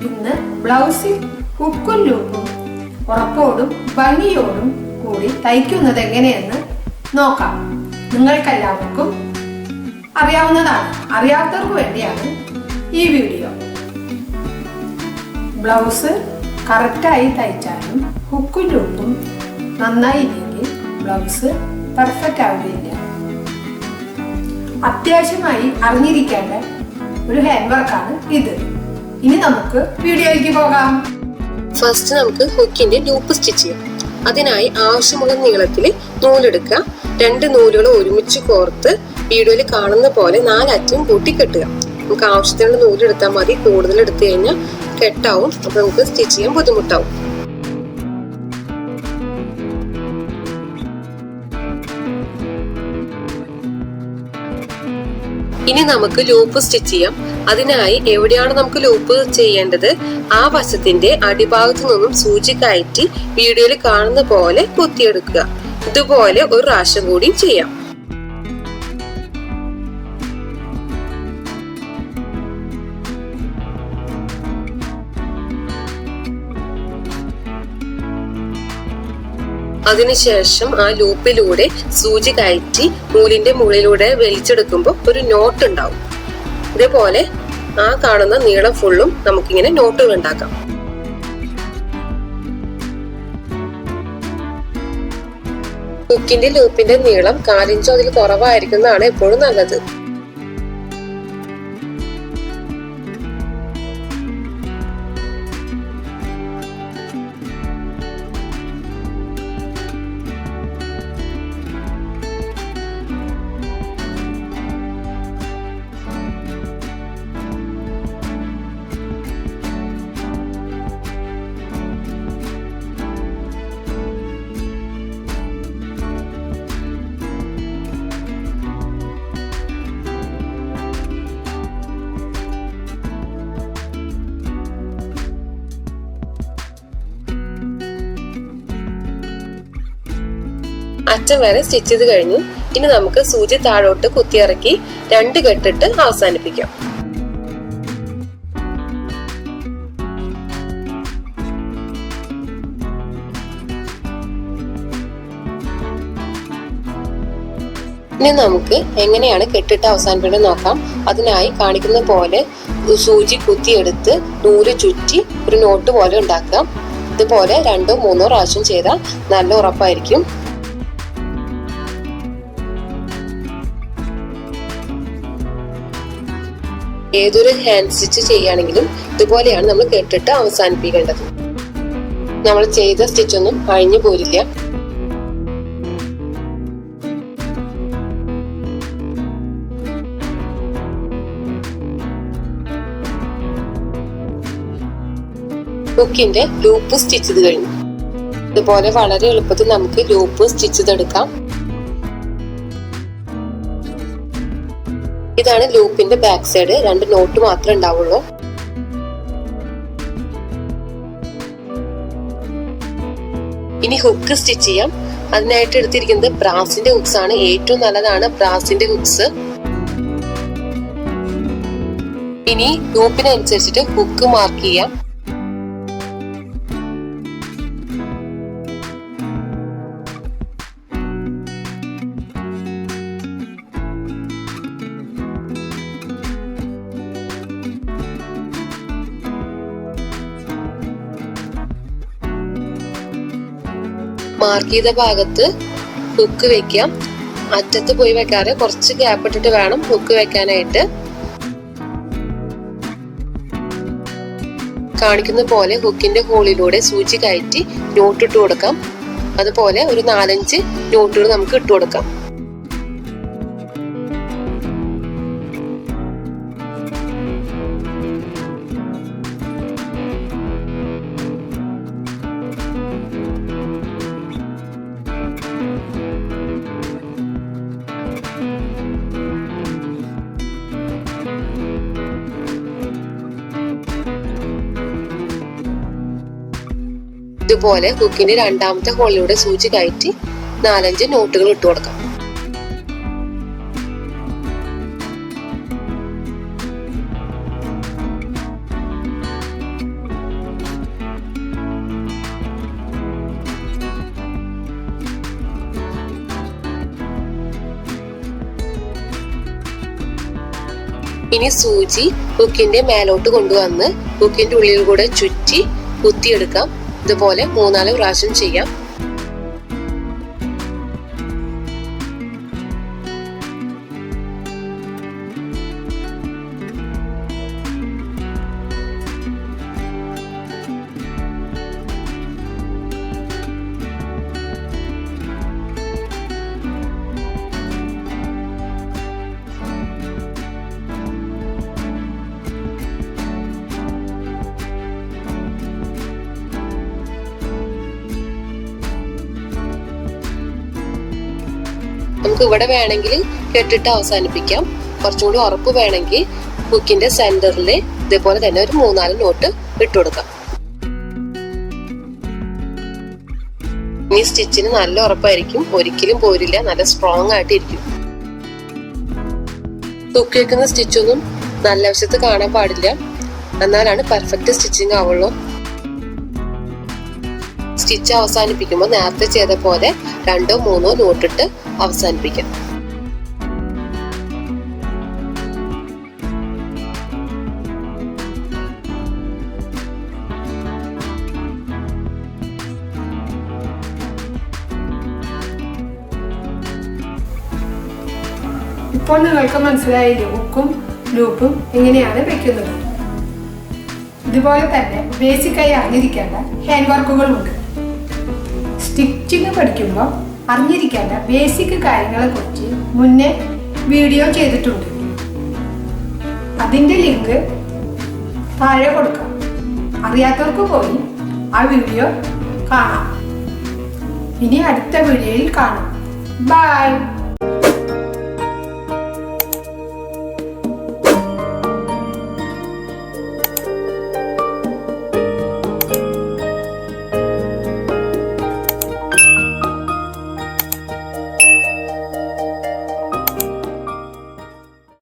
ഇന്ന് ബ്ലൗസിൽ ഹുക്കും ലൂപ്പും ഉറപ്പോടും ഭംഗിയോടും കൂടി തയ്ക്കുന്നത് എങ്ങനെയെന്ന് നോക്കാം. നിങ്ങൾക്കെല്ലാവർക്കും അറിയാവുന്നതാണ്. അറിയാത്തവർക്ക് വേണ്ടിയാണ് ഈ വീഡിയോ. ബ്ലൗസ് കറക്റ്റായി തയ്ച്ചാലും ഹുക്കും ലൂപ്പും നന്നായില്ലെങ്കിൽ ബ്ലൗസ് പെർഫെക്റ്റ് ആവുകയില്ല. അത്യാവശ്യമായി അറിഞ്ഞിരിക്കേണ്ട ഒരു ഹാൻഡ് വർക്കാണ് ഇത്. ഇനി നമുക്ക് വീഡിയോയിലേക്ക് പോകാം. ഫസ്റ്റ് നമുക്ക് ഹുക്കിന്റെ ലൂപ്പ് സ്റ്റിച്ച് ചെയ്യാം. അതിനായി ആവശ്യമുള്ള നീളത്തിൽ നൂലെടുക്കുക. 2 നൂലുകൾ ഒരുമിച്ച് കോർത്ത് വീഡിയോയിൽ കാണുന്ന പോലെ 4 അറ്റം കൂട്ടി കെട്ടുക. നമുക്ക് ആവശ്യത്തിനുള്ള നൂലെടുത്താൽ മതി. കൂടുതൽ എടുത്തു കഴിഞ്ഞാൽ കെട്ടാവും. അപ്പൊ നമുക്ക് സ്റ്റിച്ച് ചെയ്യാൻ ബുദ്ധിമുട്ടാവും. ഇനി നമുക്ക് ലൂപ്പ് സ്റ്റിച്ച് ചെയ്യാം. അതിനായി എവിടെയാണ് നമുക്ക് ലൂപ്പ് ചെയ്യേണ്ടത് ആ വശത്തിന്റെ അടിഭാഗത്തു നിന്നും സൂചി കയറ്റി വീഡിയോയിൽ കാണുന്ന പോലെ കുത്തിയെടുക്കുക. ഇതുപോലെ ഒരു പ്രാവശ്യം കൂടി ചെയ്യാം. അതിനുശേഷം ആ ലൂപ്പിലൂടെ സൂചി കയറ്റി നൂലിന്റെ മുകളിലൂടെ വലിച്ചെടുക്കുമ്പോൾ ഒരു നോട്ട് ഉണ്ടാവും. ഇതേപോലെ ആ കാണുന്ന നീളം ഫുള്ളും നമുക്കിങ്ങനെ നോട്ടുകൾ ഉണ്ടാക്കാം. ഹുക്കിന്റെ ലൂപ്പിന്റെ നീളം 4 ഇഞ്ചോ അതിൽ കുറവായിരിക്കുന്നതാണ് എപ്പോഴും നല്ലത്. അറ്റം വരെ സ്റ്റിച്ച് ചെയ്ത് കഴിഞ്ഞു. ഇനി നമുക്ക് സൂചി താഴോട്ട് കുത്തിയിറക്കി 2 കെട്ടിട്ട് അവസാനിപ്പിക്കാം. ഇനി നമുക്ക് എങ്ങനെയാണ് കെട്ടിട്ട് അവസാനിപ്പിക്കുന്നത് നോക്കാം. അതിനായി കാണിക്കുന്ന പോലെ സൂചി കുത്തിയെടുത്ത് നൂല് ചുറ്റി ഒരു നോട്ട് പോലെ ഉണ്ടാക്കാം. ഇതുപോലെ 2 3 പ്രാവശ്യം ചെയ്താൽ നല്ല ഉറപ്പായിരിക്കും. ഏതൊരു ഹാൻഡ് സ്റ്റിച്ച് ചെയ്യുകയാണെങ്കിലും ഇതുപോലെയാണ് നമ്മൾ കെട്ടിട്ട് അവസാനിപ്പിക്കേണ്ടത്. നമ്മൾ ചെയ്ത സ്റ്റിച്ചൊന്നും അഴിഞ്ഞു പോരില്ല. ഹുക്കിന്റെ ലൂപ്പ് സ്റ്റിച്ച് ചെയ്ത് കഴിഞ്ഞു. ഇതുപോലെ വളരെ എളുപ്പത്തിൽ നമുക്ക് ലൂപ്പ് സ്റ്റിച്ച് ചെയ്തെടുക്കാം. ഇതാണ് ലൂപ്പിന്റെ ബാക്ക് സൈഡ്. 2 നോട്ട് മാത്രമേ ഉണ്ടാവുള്ളൂ. ഇനി ഹുക്ക് സ്റ്റിച്ച് ചെയ്യാം. അതിനായിട്ട് എടുത്തിരിക്കുന്നത് ബ്രാസിന്റെ ഹുക്സ് ആണ്. ഏറ്റവും നല്ലതാണ് ബ്രാസിന്റെ ഹുക്സ്. ഇനി ലൂപ്പിനനുസരിച്ചിട്ട് ഹുക്ക് മാർക്ക് ചെയ്യാം. മാർക്ക് ചെയ്ത ഭാഗത്ത് ഹുക്ക് വെക്കാം. അറ്റത്ത് പോയി വെക്കാതെ കുറച്ച് ഗ്യാപ്പ് ഇട്ടിട്ട് വേണം ഹുക്ക് വെക്കാനായിട്ട്. കാണിക്കുന്ന പോലെ ഹുക്കിന്റെ ഹോളിലൂടെ സൂചി കയറ്റി നോട്ട് ഇട്ട് കൊടുക്കാം. അതുപോലെ ഒരു 4-5 നോട്ടുകൾ നമുക്ക് ഇട്ട് കൊടുക്കാം. ഇതുപോലെ ഹുക്കിന്റെ രണ്ടാമത്തെ ഹോളിലൂടെ സൂചി കയറ്റി 4-5 നോട്ടുകൾ ഇട്ട് കൊടുക്കാം. ഇനി സൂചി ഹുക്കിന്റെ മേലോട്ട് കൊണ്ടുവന്ന് ഹുക്കിന്റെ ഉള്ളിൽ കൂടെ ചുറ്റി കുത്തിയെടുക്കാം. ഇതുപോലെ 3-4 പ്രാവശ്യം ചെയ്യാം. നമുക്ക് ഇവിടെ വേണമെങ്കിൽ കെട്ടിട്ട് അവസാനിപ്പിക്കാം. കുറച്ചും കൂടി ഉറപ്പ് വേണമെങ്കിൽ ഹുക്കിന്റെ സെന്ററിൽ ഇതേപോലെ തന്നെ ഒരു 3-4 നോട്ട് ഇട്ട് കൊടുക്കാം. ഈ സ്റ്റിച്ചിന് നല്ല ഉറപ്പായിരിക്കും, ഒരിക്കലും പോരില്ല, നല്ല സ്ട്രോങ് ആയിട്ട് ഇരിക്കും. തൂക്കി വെക്കുന്ന സ്റ്റിച്ചൊന്നും നല്ല വശത്ത് കാണാൻ പാടില്ല, എന്നാലാണ് പെർഫെക്റ്റ് സ്റ്റിച്ചിങ് ആവുള്ളൂ. സ്റ്റിച്ച് അവസാനിപ്പിക്കുമ്പോൾ നേരത്തെ ചെയ്ത പോലെ 2-3 നോട്ടിട്ട് അവസാനിപ്പിക്കാം. ഇപ്പോൾ നിങ്ങൾക്ക് മനസ്സിലായില്ലേ ഹുക്കും ലൂപ്പും എങ്ങനെയാണ് വെക്കുന്നത്. ഇതുപോലെ തന്നെ ബേസിക്കായി അറിഞ്ഞിരിക്കേണ്ട ഹാൻഡ് വർക്കുകളുണ്ട്. സ്റ്റിച്ചിങ് പഠിക്കുമ്പോൾ അറിഞ്ഞിരിക്കേണ്ട ബേസിക് കാര്യങ്ങളെ കുറിച്ച് മുന്നേ വീഡിയോ ചെയ്തിട്ടുണ്ട്. അതിൻ്റെ ലിങ്ക് താഴെ കൊടുക്കാം. അറിയാത്തവർക്ക് പോയി ആ വീഡിയോ കാണാം. ഇനി അടുത്ത വീഡിയോയിൽ കാണാം. ബൈ.